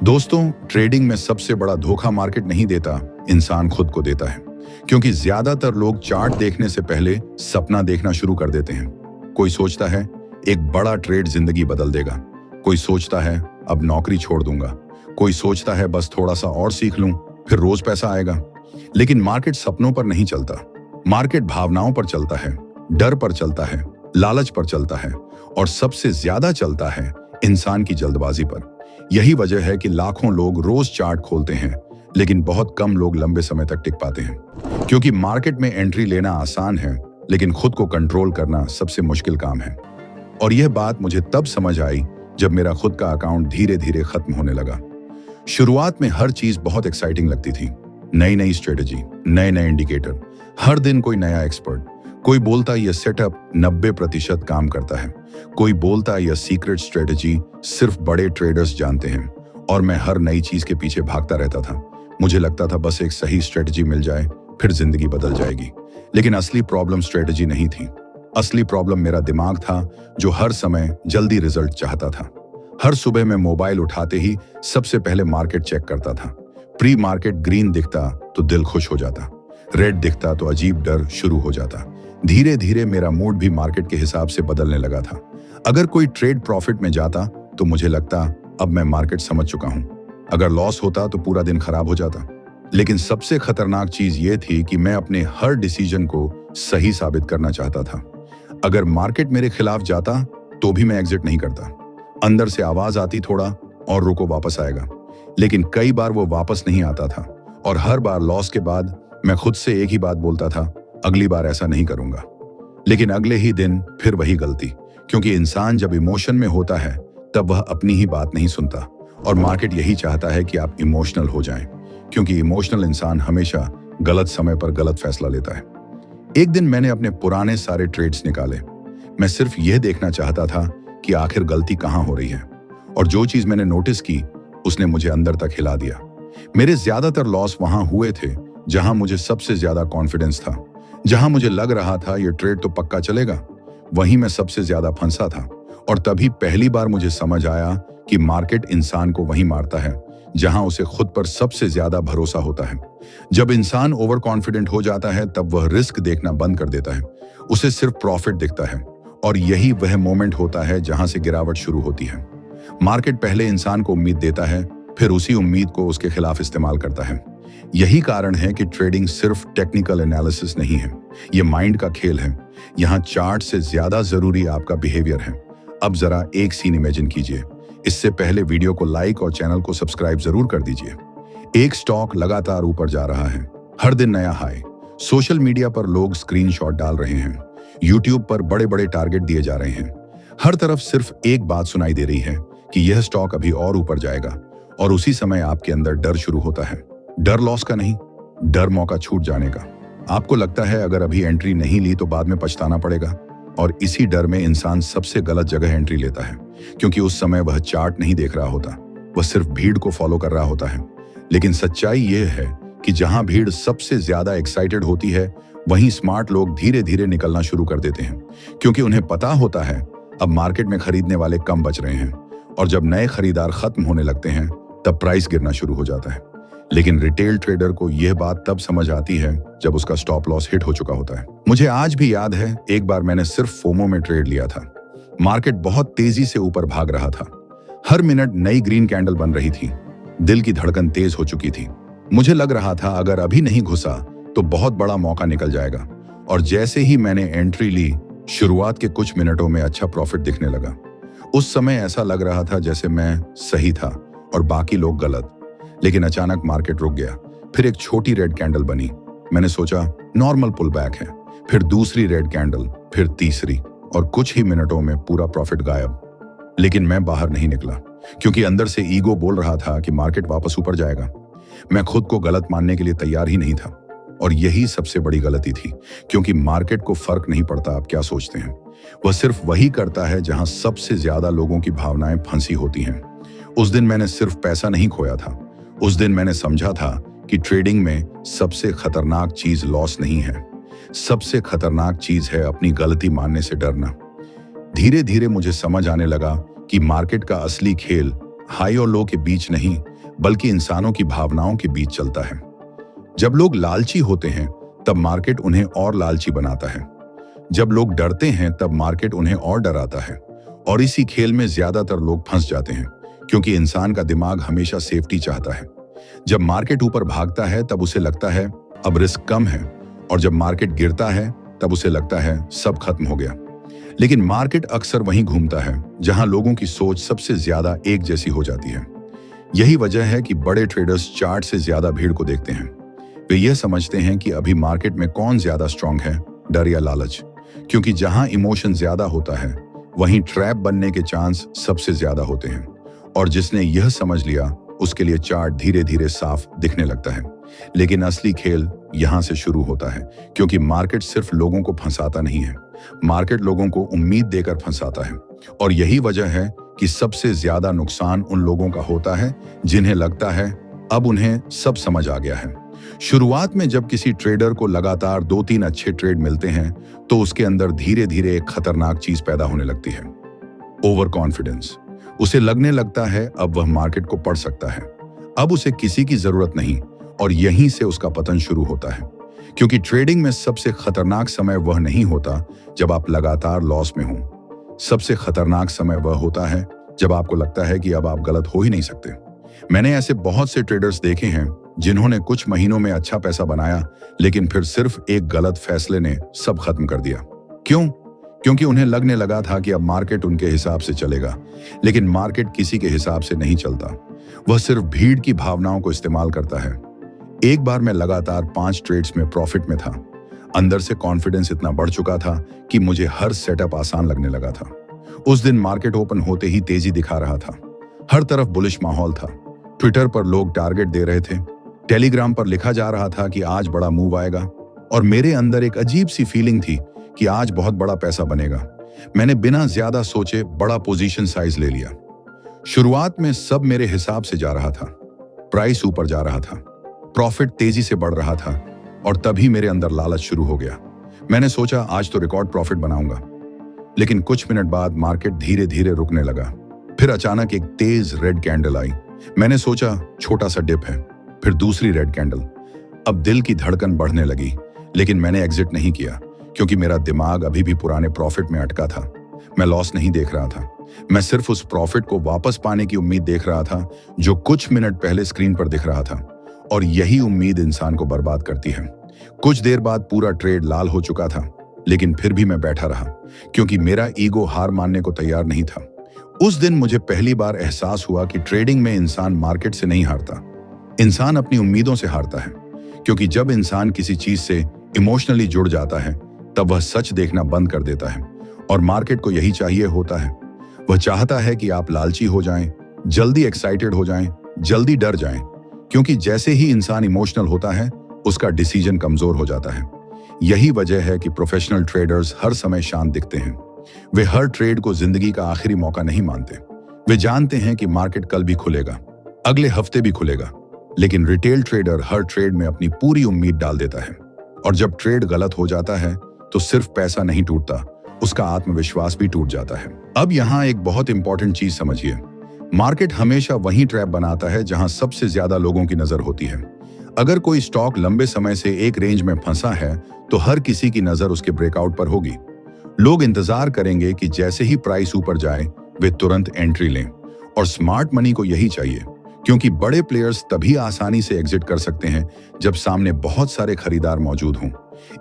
दोस्तों, ट्रेडिंग में सबसे बड़ा धोखा मार्केट नहीं देता, इंसान खुद को देता है। क्योंकि ज्यादातर लोग चार्ट देखने से पहले सपना देखना शुरू कर देते हैं। कोई सोचता है एक बड़ा ट्रेड जिंदगी बदल देगा, कोई सोचता है अब नौकरी छोड़ दूंगा, कोई सोचता है बस थोड़ा सा और सीख लूं फिर रोज पैसा आएगा। लेकिन मार्केट सपनों पर नहीं चलता, मार्केट भावनाओं पर चलता है, डर पर चलता है, लालच पर चलता है और सबसे ज्यादा चलता है इंसान की जल्दबाजी पर। यही वजह है कि लाखों लोग रोज चार्ट खोलते हैं लेकिन बहुत कम लोग लंबे समय तक टिक पाते हैं। क्योंकि मार्केट में एंट्री लेना आसान है लेकिन खुद को कंट्रोल करना सबसे मुश्किल काम है। और यह बात मुझे तब समझ आई जब मेरा खुद का अकाउंट धीरे धीरे खत्म होने लगा। शुरुआत में हर चीज बहुत एक्साइटिंग लगती थी, नई नई स्ट्रेटेजी, नए नए इंडिकेटर, हर दिन कोई नया एक्सपर्ट। कोई बोलता यह सेटअप 90% काम करता है, कोई बोलता यह सीक्रेट स्ट्रेटेजी सिर्फ बड़े ट्रेडर्स जानते हैं। और मैं हर नई चीज के पीछे भागता रहता था। मुझे लगता था बस एक सही स्ट्रेटेजी मिल जाए फिर जिंदगी बदल जाएगी। लेकिन असली प्रॉब्लम स्ट्रेटेजी नहीं थी, असली प्रॉब्लम मेरा दिमाग था जो हर समय जल्दी रिजल्ट चाहता था। हर सुबह मैं मोबाइल उठाते ही सबसे पहले मार्केट चेक करता था। प्री मार्केट ग्रीन दिखता तो दिल खुश हो जाता, रेड दिखता तो अजीब डर शुरू हो जाता। धीरे धीरे मेरा मूड भी मार्केट के हिसाब से बदलने लगा था। अगर कोई ट्रेड प्रॉफिट में जाता तो मुझे लगता अब मैं मार्केट समझ चुका हूं, अगर लॉस होता तो पूरा दिन खराब हो जाता। लेकिन सबसे खतरनाक चीज ये थी कि मैं अपने हर डिसीजन को सही साबित करना चाहता था। अगर मार्केट मेरे खिलाफ जाता तो भी मैं एग्जिट नहीं करता। अंदर से आवाज आती थोड़ा और रुको वापस आएगा, लेकिन कई बार वो वापस नहीं आता था। और हर बार लॉस के बाद मैं खुद से एक ही बात बोलता था, अगली बार ऐसा नहीं करूंगा। लेकिन अगले ही दिन फिर वही गलती, क्योंकि इंसान जब इमोशन में होता है तब वह अपनी ही बात नहीं सुनता। और मार्केट यही चाहता है कि आप इमोशनल हो जाएं, क्योंकि इमोशनल इंसान हमेशा गलत समय पर गलत फैसला लेता है। एक दिन मैंने अपने पुराने सारे ट्रेड्स निकाले। मैं सिर्फ यह देखना चाहता था कि आखिर गलती कहां हो रही है। और जो चीज मैंने नोटिस की उसने मुझे अंदर तक हिला दिया। मेरे ज्यादातर लॉस वहां हुए थे जहां मुझे सबसे ज्यादा कॉन्फिडेंस था, जहां मुझे लग रहा था यह ट्रेड तो पक्का चलेगा, वहीं मैं सबसे ज्यादा फंसा था। और तभी पहली बार मुझे समझ आया कि मार्केट इंसान को वहीं मारता है जहां उसे खुद पर सबसे ज्यादा भरोसा होता है। जब इंसान ओवर कॉन्फिडेंट हो जाता है तब वह रिस्क देखना बंद कर देता है, उसे सिर्फ प्रॉफिट दिखता है। और यही वह मोमेंट होता है जहां से गिरावट शुरू होती है। मार्केट पहले इंसान को उम्मीद देता है, फिर उसी उम्मीद को उसके खिलाफ इस्तेमाल करता है। यही कारण है कि ट्रेडिंग सिर्फ टेक्निकल एनालिसिस नहीं है, यह माइंड का खेल है। यहाँ चार्ट से ज्यादा जरूरी आपका बिहेवियर है। अब जरा एक सीन इमेजिन कीजिए। इससे पहले वीडियो को लाइक और चैनल को सब्सक्राइब जरूर कर दीजिए। एक स्टॉक लगातार ऊपर जा रहा है, हर दिन नया हाई। सोशल मीडिया पर लोग स्क्रीनशॉट डाल रहे हैं, यूट्यूब पर बड़े बड़े टारगेट दिए जा रहे हैं। हर तरफ सिर्फ एक बात सुनाई दे रही है कि यह स्टॉक अभी और ऊपर जाएगा। और उसी समय आपके अंदर डर शुरू होता है। डर लॉस का नहीं, डर मौका छूट जाने का। आपको लगता है अगर अभी एंट्री नहीं ली तो बाद में पछताना पड़ेगा। और इसी डर में इंसान सबसे गलत जगह एंट्री लेता है, क्योंकि उस समय वह चार्ट नहीं देख रहा होता, वह सिर्फ भीड़ को फॉलो कर रहा होता है। लेकिन सच्चाई यह है कि जहां भीड़ सबसे ज्यादा एक्साइटेड होती है वहीं स्मार्ट लोग धीरे धीरे निकलना शुरू कर देते हैं, क्योंकि उन्हें पता होता है अब मार्केट में खरीदने वाले कम बच रहे हैं। और जब नए खरीदार खत्म होने लगते हैं तब प्राइस गिरना शुरू हो जाता है। लेकिन रिटेल ट्रेडर को यह बात तब समझ आती है जब उसका स्टॉप लॉस हिट हो चुका होता है। मुझे आज भी याद है, एक बार मैंने सिर्फ फोमो में ट्रेड लिया था। मार्केट बहुत तेजी से ऊपर भाग रहा था, हर मिनट नई ग्रीन कैंडल बन रही थी, दिल की धड़कन तेज हो चुकी थी। मुझे लग रहा था अगर अभी नहीं घुसा तो बहुत बड़ा मौका निकल जाएगा। और जैसे ही मैंने एंट्री ली, शुरुआत के कुछ मिनटों में अच्छा प्रॉफिट दिखने लगा। उस समय ऐसा लग रहा था जैसे मैं सही था और बाकी लोग गलत। लेकिन अचानक मार्केट रुक गया, फिर एक छोटी रेड कैंडल बनी। मैंने सोचा नॉर्मल पुल बैक है, फिर दूसरी रेड कैंडल, फिर तीसरी, और कुछ ही मिनटों में पूरा प्रॉफिट गायब। लेकिन मैं बाहर नहीं निकला, क्योंकि अंदर से ईगो बोल रहा था कि मार्केट वापस ऊपर जाएगा। मैं खुद को गलत मानने के लिए तैयार ही नहीं था। और यही सबसे बड़ी गलती थी, क्योंकि मार्केट को फर्क नहीं पड़ता आप क्या सोचते हैं, वह सिर्फ वही करता है जहां सबसे ज्यादा लोगों की भावनाएं फंसी होती हैं। उस दिन मैंने सिर्फ पैसा नहीं खोया था, उस दिन मैंने समझा था कि ट्रेडिंग में सबसे खतरनाक चीज लॉस नहीं है, सबसे खतरनाक चीज है अपनी गलती मानने से डरना। धीरे धीरे मुझे समझ आने लगा कि मार्केट का असली खेल हाई और लो के बीच नहीं, बल्कि इंसानों की भावनाओं के बीच चलता है। जब लोग लालची होते हैं तब मार्केट उन्हें और लालची बनाता है। जब लोग डरते हैं तब मार्केट उन्हें और डराता है। और इसी खेल में ज्यादातर लोग फंस जाते हैं, क्योंकि इंसान का दिमाग हमेशा सेफ्टी चाहता है। जब मार्केट ऊपर भागता है तब उसे लगता है अब रिस्क कम है, और जब मार्केट गिरता है तब उसे लगता है सब खत्म हो गया। लेकिन मार्केट अक्सर वहीं घूमता है जहां लोगों की सोच सबसे ज्यादा एक जैसी हो जाती है। यही वजह है कि बड़े ट्रेडर्स चार्ट से ज्यादा भीड़ को देखते हैं। वे यह समझते हैं कि अभी मार्केट में कौन ज्यादा स्ट्रांग है, डर या लालच। क्योंकि जहां इमोशन ज्यादा होता है वहीं ट्रैप बनने के चांस सबसे ज्यादा होते हैं। और जिसने यह समझ लिया उसके लिए चार्ट धीरे धीरे साफ दिखने लगता है। लेकिन असली खेल यहां से शुरू होता है, क्योंकि मार्केट सिर्फ लोगों को फंसाता नहीं है, मार्केट लोगों को उम्मीद देकर फंसाता है। और यही वजह है कि सबसे ज्यादा नुकसान उन लोगों का होता है जिन्हें लगता है अब उन्हें सब समझ आ गया है। शुरुआत में जब किसी ट्रेडर को लगातार 2-3 अच्छे ट्रेड मिलते हैं तो उसके अंदर धीरे धीरे एक खतरनाक चीज पैदा होने लगती है, ओवर कॉन्फिडेंस। उसे लगने लगता है अब वह मार्केट को पढ़ सकता है, अब उसे किसी की जरूरत नहीं। और यहीं से उसका पतन शुरू होता है। क्योंकि ट्रेडिंग में सबसे खतरनाक समय वह नहीं होता जब आप लगातार लॉस में हो। सबसे खतरनाक समय वह होता है जब आपको लगता है कि अब आप गलत हो ही नहीं सकते। मैंने ऐसे बहुत से ट्रेडर्स देखे हैं जिन्होंने कुछ महीनों में अच्छा पैसा बनाया, लेकिन फिर सिर्फ एक गलत फैसले ने सब खत्म कर दिया। क्यों? क्योंकि उन्हें लगने लगा था कि अब मार्केट उनके हिसाब से चलेगा। लेकिन मार्केट किसी के हिसाब से नहीं चलता, वह सिर्फ भीड़ की भावनाओं को इस्तेमाल करता है। एक बार मैं लगातार 5 ट्रेड्स में प्रॉफिट में था। अंदर से कॉन्फिडेंस इतना बढ़ चुका था कि मुझे हर सेटअप आसान लगने लगा था। उस दिन मार्केट ओपन होते ही तेजी दिखा रहा था, हर तरफ बुलिश माहौल था। ट्विटर पर लोग टारगेट दे रहे थे, टेलीग्राम पर लिखा जा रहा था कि आज बड़ा मूव आएगा। और मेरे अंदर एक अजीब सी फीलिंग थी कि आज बहुत बड़ा पैसा बनेगा। मैंने बिना ज्यादा सोचे बड़ा पोजीशन साइज ले लिया। शुरुआत में सब मेरे हिसाब से जा रहा था, प्राइस ऊपर जा रहा था, प्रॉफिट तेजी से बढ़ रहा था। और तभी मेरे अंदर लालच शुरू हो गया। मैंने सोचा आज तो रिकॉर्ड प्रॉफिट बनाऊंगा। लेकिन कुछ मिनट बाद मार्केट धीरे धीरे रुकने लगा। फिर अचानक एक तेज रेड कैंडल आई। मैंने सोचा छोटा सा डिप है, फिर दूसरी रेड कैंडल। अब दिल की धड़कन बढ़ने लगी, लेकिन मैंने एग्जिट नहीं किया, क्योंकि मेरा दिमाग अभी भी पुराने प्रॉफिट में अटका था। मैं लॉस नहीं देख रहा था, मैं सिर्फ उस प्रॉफिट को वापस पाने की उम्मीद देख रहा था जो कुछ मिनट पहले स्क्रीन पर दिख रहा था। और यही उम्मीद इंसान को बर्बाद करती है। कुछ देर बाद पूरा ट्रेड लाल हो चुका था, लेकिन फिर भी मैं बैठा रहा, क्योंकि मेरा ईगो हार मानने को तैयार नहीं था। उस दिन मुझे पहली बार एहसास हुआ कि ट्रेडिंग में इंसान मार्केट से नहीं हारता, इंसान अपनी उम्मीदों से हारता है। क्योंकि जब इंसान किसी चीज से इमोशनली जुड़ जाता है तब वह सच देखना बंद कर देता है। और मार्केट को यही चाहिए होता है। वह चाहता है कि आप लालची हो जाएं, जल्दी एक्साइटेड हो जाएं, जल्दी डर जाएं। क्योंकि जैसे ही इंसान इमोशनल होता है उसका डिसीजन कमजोर हो जाता है। यही वजह है कि प्रोफेशनल ट्रेडर्स हर समय शांत दिखते हैं। वे हर ट्रेड को जिंदगी का आखिरी मौका नहीं मानते। वे जानते हैं कि मार्केट कल भी खुलेगा, अगले हफ्ते भी खुलेगा। लेकिन रिटेल ट्रेडर हर ट्रेड में अपनी पूरी उम्मीद डाल देता है। और जब ट्रेड गलत हो जाता है तो सिर्फ पैसा नहीं टूटता, उसका आत्मविश्वास भी टूट जाता है। अब यहाँ एक बहुत इंपॉर्टेंट चीज समझिए, मार्केट हमेशा वही ट्रैप बनाता है जहां सबसे ज्यादा लोगों की नजर होती है। अगर कोई स्टॉक लंबे समय से एक रेंज में फंसा है तो हर किसी की नजर उसके ब्रेकआउट पर होगी। लोग इंतजार करेंगे कि जैसे ही प्राइस ऊपर जाए वे तुरंत एंट्री लें। और स्मार्ट मनी को यही चाहिए, क्योंकि बड़े प्लेयर्स तभी आसानी से एग्जिट कर सकते हैं जब सामने बहुत सारे खरीदार मौजूद हों।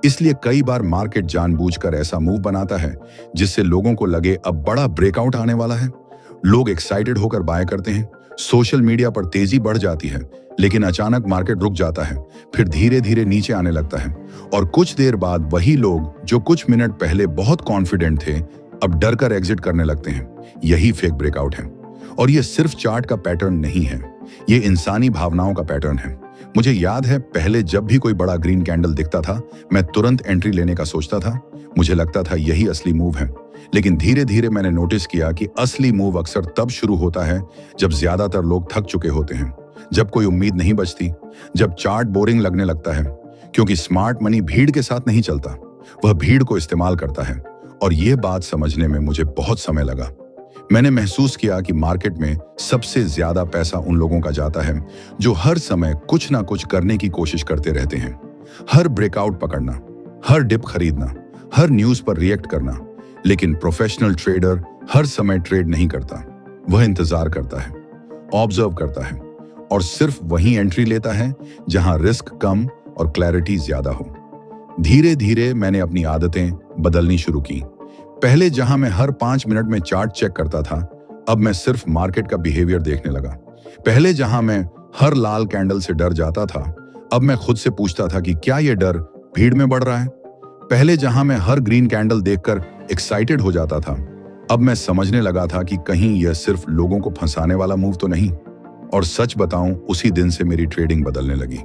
इसलिए कई बार मार्केट जानबूझकर ऐसा मूव बनाता है जिससे लोगों को लगे अब बड़ा ब्रेकआउट आने वाला है। लोग एक्साइटेड होकर बाय करते हैं, सोशल मीडिया पर तेजी बढ़ जाती है, लेकिन अचानक मार्केट रुक जाता है, फिर धीरे धीरे नीचे आने लगता है। और कुछ देर बाद वही लोग जो कुछ मिनट पहले बहुत कॉन्फिडेंट थे अब डर कर एग्जिट करने लगते हैं। यही फेक ब्रेकआउट है। और ये सिर्फ चार्ट का पैटर्न नहीं है, ये इंसानी भावनाओं का पैटर्न है। मुझे याद है पहले जब भी कोई बड़ा ग्रीन कैंडल दिखता था मैं तुरंत एंट्री लेने का सोचता था। मुझे लगता था यही असली मूव है। लेकिन धीरे धीरे मैंने नोटिस किया कि असली मूव अक्सर तब शुरू होता है जब ज्यादातर लोग थक चुके होते हैं, जब कोई उम्मीद नहीं बचती, जब चार्ट बोरिंग लगने लगता है। क्योंकि स्मार्ट मनी भीड़ के साथ नहीं चलता, वह भीड़ को इस्तेमाल करता है। और यह बात समझने में मुझे बहुत समय लगा। मैंने महसूस किया कि मार्केट में सबसे ज्यादा पैसा उन लोगों का जाता है जो हर समय कुछ ना कुछ करने की कोशिश करते रहते हैं। हर ब्रेकआउट पकड़ना, हर डिप खरीदना, हर न्यूज पर रिएक्ट करना। लेकिन प्रोफेशनल ट्रेडर हर समय ट्रेड नहीं करता। वह इंतजार करता है, ऑब्जर्व करता है और सिर्फ वही एंट्री लेता है जहां रिस्क कम और क्लैरिटी ज्यादा हो। धीरे धीरे मैंने अपनी आदतें बदलनी शुरू की। पहले जहां मैं हर 5 मिनट में चार्ट चेक करता था, अब मैं सिर्फ मार्केट का बिहेवियर देखने लगा। पहले जहां मैं हर लाल कैंडल से डर जाता था, अब मैं खुद से पूछता था कि क्या यह डर भीड़ में बढ़ रहा है। पहले जहां मैं हर ग्रीन कैंडल देखकर एक्साइटेड हो जाता था, अब मैं समझने लगा था कि कहीं यह सिर्फ लोगों को फंसाने वाला मूव तो नहीं। और सच बताऊं, उसी दिन से मेरी ट्रेडिंग बदलने लगी,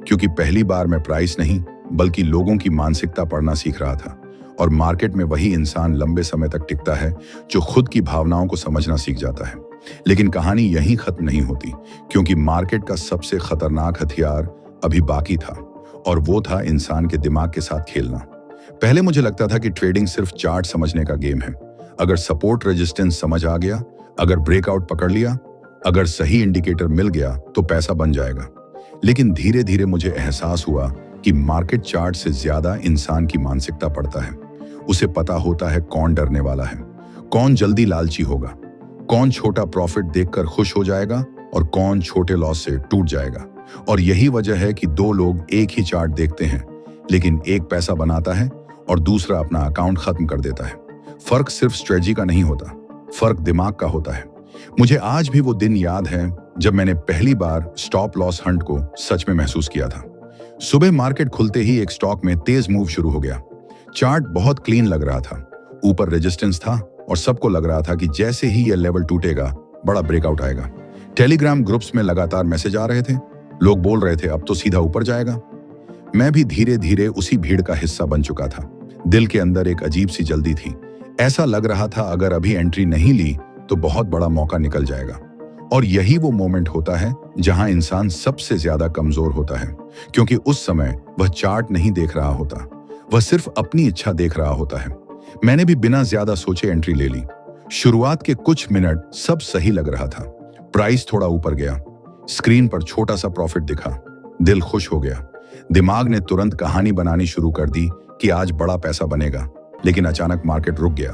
क्योंकि पहली बार मैं प्राइस नहीं बल्कि लोगों की मानसिकता पढ़ना सीख रहा था। और मार्केट में वही इंसान लंबे समय तक टिकता है जो खुद की भावनाओं को समझना सीख जाता है। लेकिन कहानी यहीं खत्म नहीं होती, क्योंकि मार्केट का सबसे खतरनाक हथियार अभी बाकी था, और वो था इंसान के दिमाग के साथ खेलना। पहले मुझे लगता था कि ट्रेडिंग सिर्फ चार्ट समझने का गेम है। अगर सपोर्ट रेजिस्टेंस समझ आ गया, अगर ब्रेकआउट पकड़ लिया, अगर सही इंडिकेटर मिल गया तो पैसा बन जाएगा। लेकिन धीरे धीरे मुझे एहसास हुआ कि मार्केट चार्ट से ज्यादा इंसान की मानसिकता पड़ता है। उसे पता होता है कौन डरने वाला है, कौन जल्दी लालची होगा, कौन छोटा प्रॉफिट देखकर खुश हो जाएगा और कौन छोटे लॉस से टूट जाएगा। और यही वजह है कि दो लोग एक ही चार्ट देखते हैं, लेकिन एक पैसा बनाता है और दूसरा अपना अकाउंट खत्म कर देता है। फर्क सिर्फ स्ट्रेटजी का नहीं होता, फर्क दिमाग का होता है। मुझे आज भी वो दिन याद है जब मैंने पहली बार स्टॉप लॉस हंट को सच में महसूस किया था। सुबह मार्केट खुलते ही एक स्टॉक में तेज मूव शुरू हो गया। चार्ट बहुत क्लीन लग रहा था, ऊपर रेजिस्टेंस था और सबको लग रहा था कि जैसे ही यह लेवल टूटेगा बड़ा ब्रेकआउट आएगा। टेलीग्राम ग्रुप्स में लगातार मैसेज आ रहे थे, लोग बोल रहे थे अब तो सीधा ऊपर जाएगा। मैं भी धीरे धीरे उसी भीड़ का हिस्सा बन चुका था। दिल के अंदर एक अजीब सी जल्दी थी। ऐसा लग रहा था अगर अभी एंट्री नहीं ली तो बहुत बड़ा मौका निकल जाएगा। और यही वो मोमेंट होता है जहां इंसान सबसे ज्यादा कमजोर होता है, क्योंकि उस समय वह चार्ट नहीं देख रहा होता, वह सिर्फ अपनी इच्छा देख रहा होता है। मैंने भी बिना ज्यादा सोचे एंट्री ले ली। शुरुआत के कुछ मिनट सब सही लग रहा था। प्राइस थोड़ा ऊपर गया, स्क्रीन पर छोटा सा प्रॉफिट दिखा, दिल खुश हो गया। दिमाग ने तुरंत कहानी बनानी शुरू कर दी कि आज बड़ा पैसा बनेगा। लेकिन अचानक मार्केट रुक गया,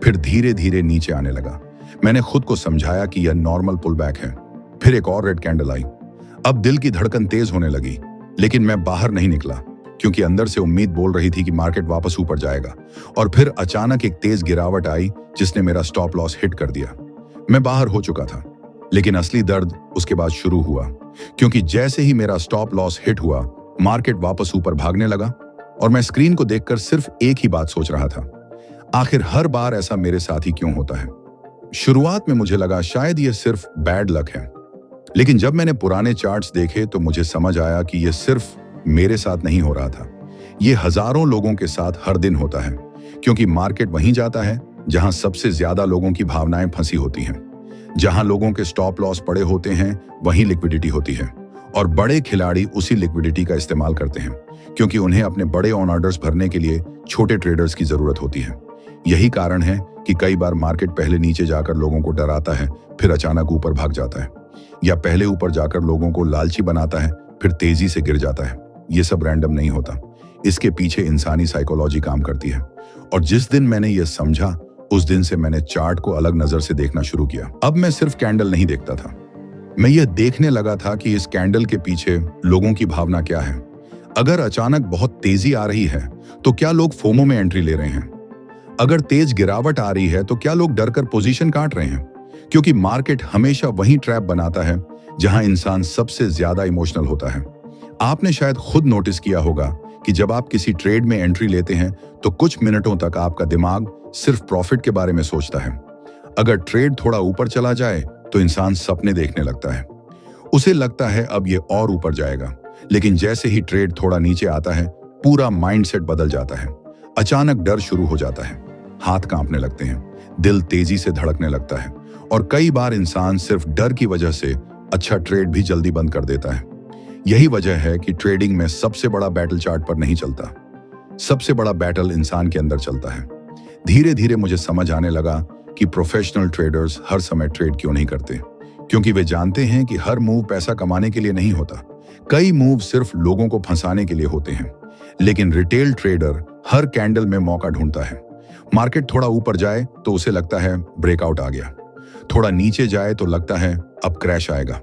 फिर धीरे धीरे नीचे आने लगा। मैंने खुद को समझाया कि यह नॉर्मल पुल बैक है। फिर एक और रेड कैंडल आई। अब दिल की धड़कन तेज होने लगी, लेकिन मैं बाहर नहीं निकला, क्योंकि अंदर से उम्मीद बोल रही थी कि मार्केट वापस ऊपर जाएगा। और फिर अचानक एक तेज गिरावट आई जिसने मेरा स्टॉप लॉस हिट कर दिया। मैं बाहर हो चुका था, लेकिन असली दर्द उसके बाद शुरू हुआ, क्योंकि जैसे ही मेरा स्टॉप लॉस हिट हुआ, मार्केट वापस ऊपर भागने लगा। और मैं स्क्रीन को देखकर सिर्फ एक ही बात सोच रहा था, आखिर हर बार ऐसा मेरे साथ ही क्यों होता है। शुरुआत में मुझे लगा शायद ये सिर्फ बैड लक है, लेकिन जब मैंने पुराने चार्ट्स देखे तो मुझे समझ आया कि ये सिर्फ मेरे साथ नहीं हो रहा था, ये हजारों लोगों के साथ हर दिन होता है। क्योंकि मार्केट वहीं जाता है जहां सबसे ज्यादा लोगों की भावनाएं फंसी होती हैं। जहां लोगों के स्टॉप लॉस पड़े होते हैं, वहीं लिक्विडिटी होती है। और बड़े खिलाड़ी उसी लिक्विडिटी का इस्तेमाल करते हैं, क्योंकि उन्हें अपने बड़े ऑन ऑर्डर्स भरने के लिए छोटे ट्रेडर्स की जरूरत होती है। यही कारण है कि कई बार मार्केट पहले नीचे जाकर लोगों को डराता है, फिर अचानक ऊपर भाग जाता है, या पहले ऊपर जाकर लोगों को लालची बनाता है, फिर तेजी से गिर जाता है। ये सब रैंडम नहीं होता, इसके पीछे इंसानी साइकोलॉजी काम करती है। और जिस दिन मैंने ये समझा, उस दिन से मैंने चार्ट को अलग नजर से देखना शुरू किया। अब मैं सिर्फ कैंडल नहीं देखता था, मैं ये देखने लगा था कि इस कैंडल के पीछे लोगों की भावना क्या है। अगर अचानक बहुत तेजी आ रही है तो क्या लोग फोमो में एंट्री ले रहे हैं? अगर तेज गिरावट आ रही है तो क्या लोग डरकर पोजीशन काट रहे हैं? क्योंकि मार्केट हमेशा वही ट्रैप बनाता है जहां इंसान सबसे ज्यादा इमोशनल होता है। आपने शायद खुद नोटिस किया होगा कि जब आप किसी ट्रेड में एंट्री लेते हैं तो कुछ मिनटों तक आपका दिमाग सिर्फ प्रॉफिट के बारे में सोचता है। अगर ट्रेड थोड़ा ऊपर चला जाए तो इंसान सपने देखने लगता है, उसे लगता है अब ये और ऊपर जाएगा। लेकिन जैसे ही ट्रेड थोड़ा नीचे आता है, पूरा माइंडसेट बदल जाता है। अचानक डर शुरू हो जाता है, हाथ कांपने लगते हैं, दिल तेजी से धड़कने लगता है, और कई बार इंसान सिर्फ डर की वजह से अच्छा ट्रेड भी जल्दी बंद कर देता है। यही वजह है कि ट्रेडिंग में सबसे बड़ा बैटल चार्ट पर नहीं चलता, सबसे बड़ा बैटल इंसान के अंदर चलता है। धीरे धीरे मुझे समझ आने लगा कि प्रोफेशनल ट्रेडर्स हर समय ट्रेड क्यों नहीं करते, क्योंकि वे जानते हैं कि हर मूव पैसा कमाने के लिए नहीं होता। कई मूव सिर्फ लोगों को फंसाने के लिए होते हैं। लेकिन रिटेल ट्रेडर हर कैंडल में मौका ढूंढता है। मार्केट थोड़ा ऊपर जाए तो उसे लगता है ब्रेकआउट आ गया, थोड़ा नीचे जाए तो लगता है अब क्रैश आएगा,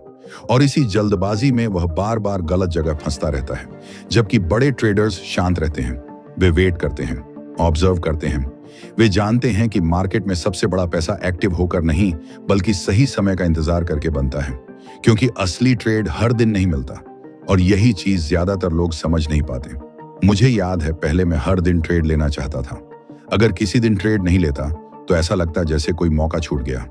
और इसी जल्दबाजी में वह बार बार गलत जगह फंसता रहता है। जबकि बड़े ट्रेडर्स शांत रहते हैं, वे वेट करते हैं, ऑब्जर्व करते हैं। वे जानते हैं कि मार्केट में सबसे बड़ा पैसा एक्टिव होकर नहीं बल्कि सही समय का इंतजार करके बनता है, क्योंकि असली ट्रेड हर दिन नहीं मिलता, और यही चीज ज्यादातर लोग समझ नहीं पाते। मुझे याद है, पहले मैं हर दिन ट्रेड लेना चाहता था। अगर किसी दिन ट्रेड नहीं लेता तो ऐसा लगता जैसे कोई मौका छूट गया।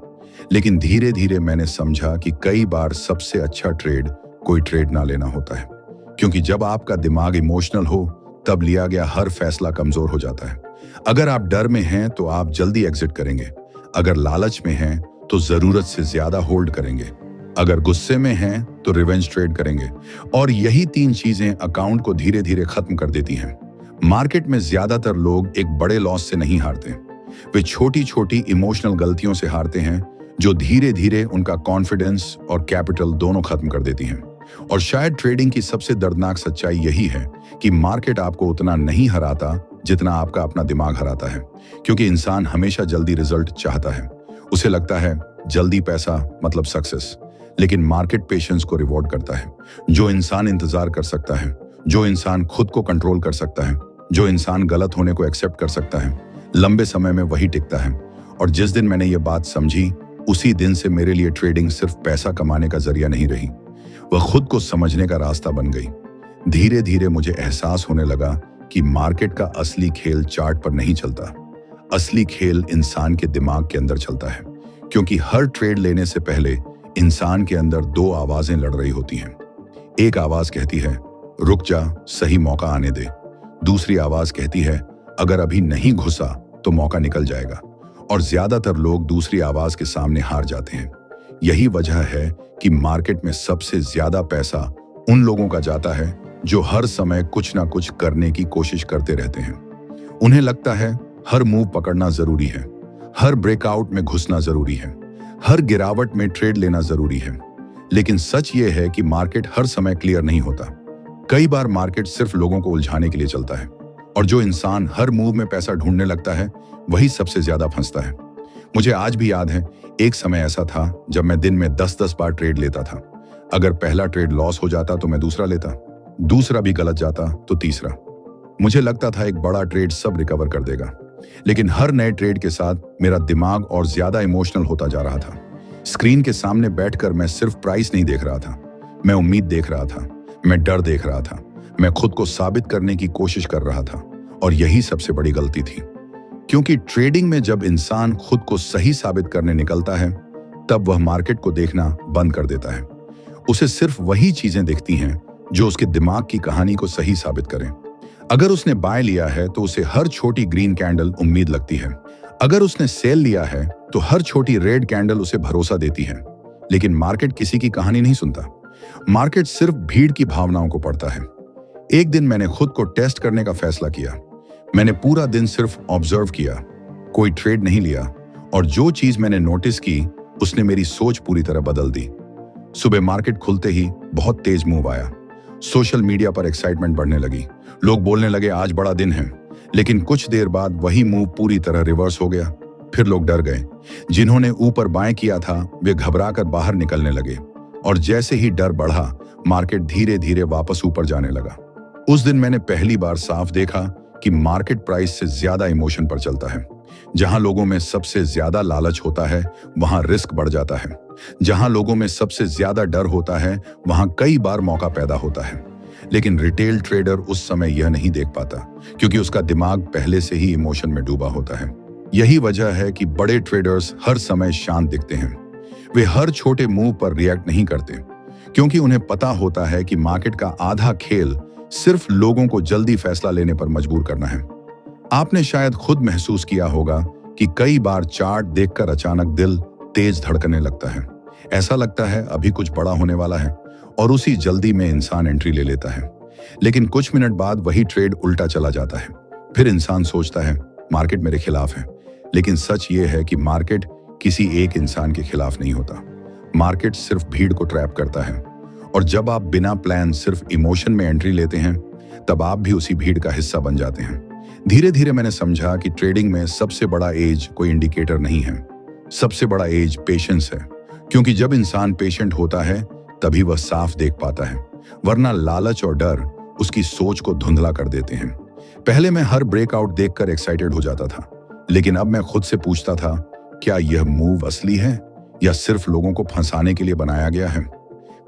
लेकिन धीरे धीरे मैंने समझा कि कई बार सबसे अच्छा ट्रेड कोई ट्रेड ना लेना होता है, क्योंकि जब आपका दिमाग इमोशनल हो तब लिया गया हर फैसला कमजोर हो जाता है। अगर आप डर में हैं तो आप जल्दी एग्जिट करेंगे, अगर लालच में हैं तो जरूरत से ज्यादा होल्ड करेंगे, अगर गुस्से में हैं तो रिवेंज ट्रेड करेंगे, और यही तीन चीजें अकाउंट को धीरे धीरे खत्म कर देती हैं। मार्केट में ज्यादातर लोग एक बड़े लॉस से नहीं हारते, वे छोटी छोटी इमोशनल गलतियों से हारते हैं, जो धीरे धीरे उनका कॉन्फिडेंस और कैपिटल दोनों खत्म कर देती हैं। और शायद ट्रेडिंग की सबसे दर्दनाक सच्चाई यही है कि मार्केट आपको उतना नहीं हराता जितना आपका अपना दिमाग हराता है, क्योंकि इंसान हमेशा जल्दी रिजल्ट चाहता है। उसे लगता है जल्दी पैसा मतलब सक्सेस, लेकिन मार्केट पेशेंस को रिवॉर्ड करता है। जो इंसान इंतजार कर सकता है, जो इंसान खुद को कंट्रोल कर सकता है, जो इंसान गलत होने को एक्सेप्ट कर सकता है, लंबे समय में वही टिकता है। और जिस दिन मैंने ये बात समझी, उसी दिन से मेरे लिए ट्रेडिंग सिर्फ पैसा कमाने का जरिया नहीं रही, वह खुद को समझने का रास्ता बन गई। धीरे धीरे मुझे एहसास होने लगा कि मार्केट का असली खेल चार्ट पर नहीं चलता, असली खेल इंसान के दिमाग के अंदर चलता है। क्योंकि हर ट्रेड लेने से पहले इंसान के अंदर दो आवाजें लड़ रही होती हैं। एक आवाज कहती है रुक जा, सही मौका आने दे। दूसरी आवाज कहती है अगर अभी नहीं घुसा तो मौका निकल जाएगा। और ज्यादातर लोग दूसरी आवाज के सामने हार जाते हैं। यही वजह है कि मार्केट में सबसे ज्यादा पैसा उन लोगों का जाता है जो हर समय कुछ ना कुछ करने की कोशिश करते रहते हैं। उन्हें लगता है हर मूव पकड़ना जरूरी है, हर ब्रेकआउट में घुसना जरूरी है, हर गिरावट में ट्रेड लेना जरूरी है। लेकिन सच ये है कि मार्केट हर समय क्लियर नहीं होता। कई बार मार्केट सिर्फ लोगों को उलझाने के लिए चलता है, और जो इंसान हर मूव में पैसा ढूंढने लगता है वही सबसे ज्यादा फंसता है। मुझे आज भी याद है, एक समय ऐसा था जब मैं दिन में 10-10 बार ट्रेड लेता था। अगर पहला ट्रेड लॉस हो जाता तो मैं दूसरा लेता, दूसरा भी गलत जाता तो तीसरा। मुझे लगता था एक बड़ा ट्रेड सब रिकवर कर देगा, लेकिन हर नए ट्रेड के साथ मेरा दिमाग और ज्यादा इमोशनल होता जा रहा था। स्क्रीन के सामने बैठकर मैं सिर्फ प्राइस नहीं देख रहा था, मैं उम्मीद देख रहा था, मैं डर देख रहा था, मैं खुद को साबित करने की कोशिश कर रहा था। और यही सबसे बड़ी गलती थी, क्योंकि ट्रेडिंग में जब इंसान खुद को सही साबित करने निकलता है तब वह मार्केट को देखना बंद कर देता है। उसे सिर्फ वही चीजें दिखती हैं जो उसके दिमाग की कहानी को सही साबित करें। अगर उसने बाय लिया है तो उसे हर छोटी ग्रीन कैंडल उम्मीद लगती है, अगर उसने सेल लिया है तो हर छोटी रेड कैंडल उसे भरोसा देती है। लेकिन मार्केट किसी की कहानी नहीं सुनता, मार्केट सिर्फ भीड़ की भावनाओं को पढ़ता है। एक दिन मैंने खुद को टेस्ट करने का फैसला किया। मैंने पूरा दिन सिर्फ ऑब्जर्व किया, कोई ट्रेड नहीं लिया, और जो चीज मैंने नोटिस की उसने मेरी सोच पूरी तरह बदल दी। सुबह मार्केट खुलते ही बहुत तेज मूव आया। सोशल मीडिया पर एक्साइटमेंट बढ़ने लगी, लोग बोलने लगे आज बड़ा दिन है। लेकिन कुछ देर बाद वही मूव पूरी तरह रिवर्स हो गया। फिर लोग डर गए, जिन्होंने ऊपर बाएं किया था वे घबराकर बाहर निकलने लगे, और जैसे ही डर बढ़ा मार्केट धीरे धीरे वापस ऊपर जाने लगा। उस दिन मैंने पहली बार साफ देखा कि मार्केट प्राइस से ज्यादा इमोशन पर चलता है। जहां लोगों में सबसे ज्यादा लालच होता है वहां रिस्क बढ़ जाता है, जहां लोगों में सबसे ज्यादा डर होता है वहां कई बार मौका पैदा होता है। लेकिन रिटेल ट्रेडर उस समय यह नहीं देख पाता, क्योंकि उसका दिमाग पहले से ही इमोशन में डूबा होता है। यही वजह है कि बड़े ट्रेडर्स हर समय शांत दिखते हैं। वे हर छोटे मूव पर रिएक्ट नहीं करते, क्योंकि उन्हें पता होता है कि मार्केट का आधा खेल सिर्फ लोगों को जल्दी फैसला लेने पर मजबूर करना है। आपने शायद खुद महसूस किया होगा कि कई बार चार्ट देखकर अचानक दिल तेज धड़कने लगता है। ऐसा लगता है अभी कुछ बड़ा होने वाला है, और उसी जल्दी में इंसान एंट्री ले लेता है। लेकिन कुछ मिनट बाद वही ट्रेड उल्टा चला जाता है। फिर इंसान सोचता है मार्केट मेरे खिलाफ है, लेकिन सच ये है कि मार्केट किसी एक इंसान के खिलाफ नहीं होता। मार्केट सिर्फ भीड़ को ट्रैप करता है, और जब आप बिना प्लान सिर्फ इमोशन में एंट्री लेते हैं, तब आप भी उसी भीड़ का हिस्सा बन जाते हैं। धीरे धीरे मैंने समझा कि ट्रेडिंग में सबसे बड़ा एज कोई इंडिकेटर नहीं है, सबसे बड़ा एज पेशेंस है। क्योंकि जब इंसान पेशेंट होता है तभी वह साफ देख पाता है, वरना लालच और डर उसकी सोच को धुंधला कर देते हैं। पहले मैं हर ब्रेकआउट देखकर एक्साइटेड हो जाता था, लेकिन अब मैं खुद से पूछता था, क्या यह मूव असली है या सिर्फ लोगों को फंसाने के लिए बनाया गया है?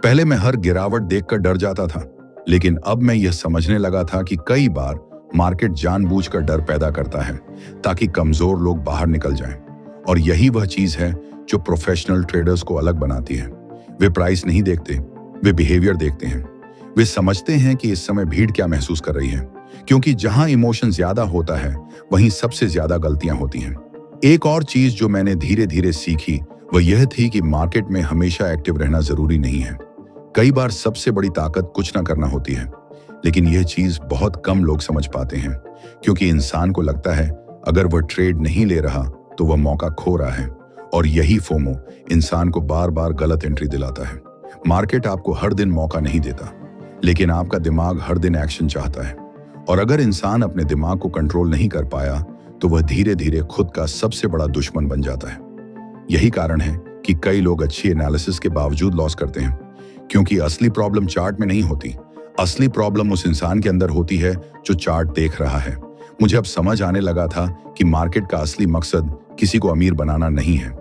पहले मैं हर गिरावट देखकर डर जाता था, लेकिन अब मैं यह समझने लगा था कि कई बार मार्केट जानबूझकर डर पैदा करता है ताकि कमजोर लोग बाहर निकल जाएं। और यही वह चीज है जो प्रोफेशनल ट्रेडर्स को अलग बनाती है। वे प्राइस नहीं देखते, वे बिहेवियर देखते हैं। वे समझते हैं कि इस समय भीड़ क्या महसूस कर रही है, क्योंकि जहां इमोशन ज्यादा होता है वहीं सबसे ज्यादा गलतियां होती हैं। एक और चीज जो मैंने धीरे धीरे सीखी वह यह थी कि मार्केट में हमेशा एक्टिव रहना जरूरी नहीं है। कई बार सबसे बड़ी ताकत कुछ ना करना होती है, लेकिन यह चीज बहुत कम लोग समझ पाते हैं, क्योंकि इंसान को लगता है अगर वह ट्रेड नहीं ले रहा तो वह मौका खो रहा है, और यही फोमो इंसान को बार बार गलत एंट्री दिलाता है। मार्केट आपको हर दिन मौका नहीं देता, लेकिन आपका दिमाग हर दिन एक्शन चाहता है, और अगर इंसान अपने दिमाग को कंट्रोल नहीं कर पाया तो वह धीरे धीरे खुद का सबसे बड़ा दुश्मन बन जाता है। यही कारण है कि कई लोग अच्छी एनालिसिस के बावजूद लॉस करते हैं, क्योंकि असली प्रॉब्लम चार्ट में नहीं होती। असली प्रॉब्लम उस इंसान के अंदर होती है जो चार्ट देख रहा है। मुझे अब समझ आने लगा था कि मार्केट का असली मकसद किसी को अमीर बनाना नहीं है।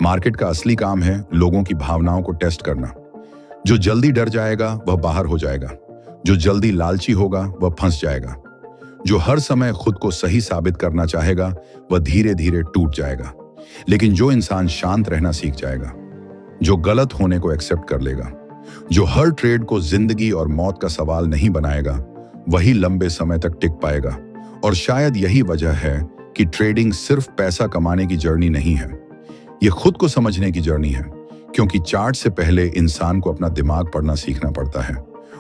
मार्केट का असली काम है लोगों की भावनाओं को टेस्ट करना। जो जल्दी डर जाएगा वह बाहर हो जाएगा, जो जल्दी लालची होगा वह फंस जाएगा, जो हर समय खुद को सही साबित करना चाहेगा वह धीरे धीरे टूट जाएगा। लेकिन जो इंसान शांत रहना सीख जाएगा, जो गलत होने को एक्सेप्ट कर लेगा, जो हर ट्रेड को जिंदगी और मौत का सवाल नहीं बनाएगा, वही लंबे समय तक टिक पाएगा। और शायद यही वजह है कि ट्रेडिंग सिर्फ पैसा कमाने की जर्नी नहीं है, ये खुद को समझने की जर्नी है। क्योंकि चार्ट से पहले इंसान को अपना दिमाग पढ़ना सीखना पड़ता है।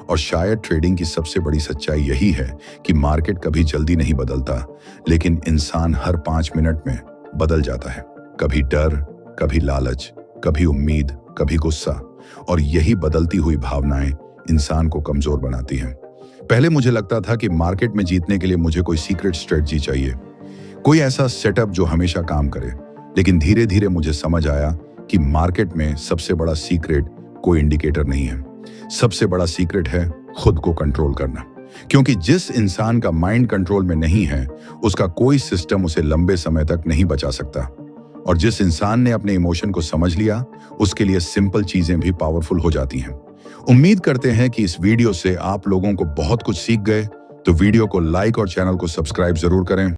और शायद ट्रेडिंग की सबसे बड़ी सच्चाई यही है कि मार्केट कभी जल्दी नहीं बदलता, लेकिन इंसान हर 5 मिनट में बदल जाता है। कभी डर, कभी लालच, कभी उम्मीद, कभी गुस्सा, और यही बदलती हुई भावनाएं इंसान को कमजोर बनाती हैं। पहले मुझे लगता था कि मार्केट में जीतने के लिए मुझे कोई सीक्रेट स्ट्रेटजी चाहिए, कोई ऐसा सेटअप जो हमेशा काम करे। लेकिन धीरे धीरे मुझे समझ आया कि मार्केट में सबसे बड़ा सीक्रेट कोई इंडिकेटर नहीं है, सबसे बड़ा सीक्रेट है खुद को कंट्रोल करना। क्योंकि जिस इंसान का माइंड कंट्रोल में नहीं है, उसका कोई सिस्टम उसे लंबे समय तक नहीं बचा सकता। और जिस इंसान ने अपने इमोशन को समझ लिया, उसके लिए सिंपल चीजें भी पावरफुल हो जाती हैं। उम्मीद करते हैं कि इस वीडियो से आप लोगों को बहुत कुछ सीख गए, तो वीडियो को लाइक और चैनल को सब्सक्राइब जरूर करें।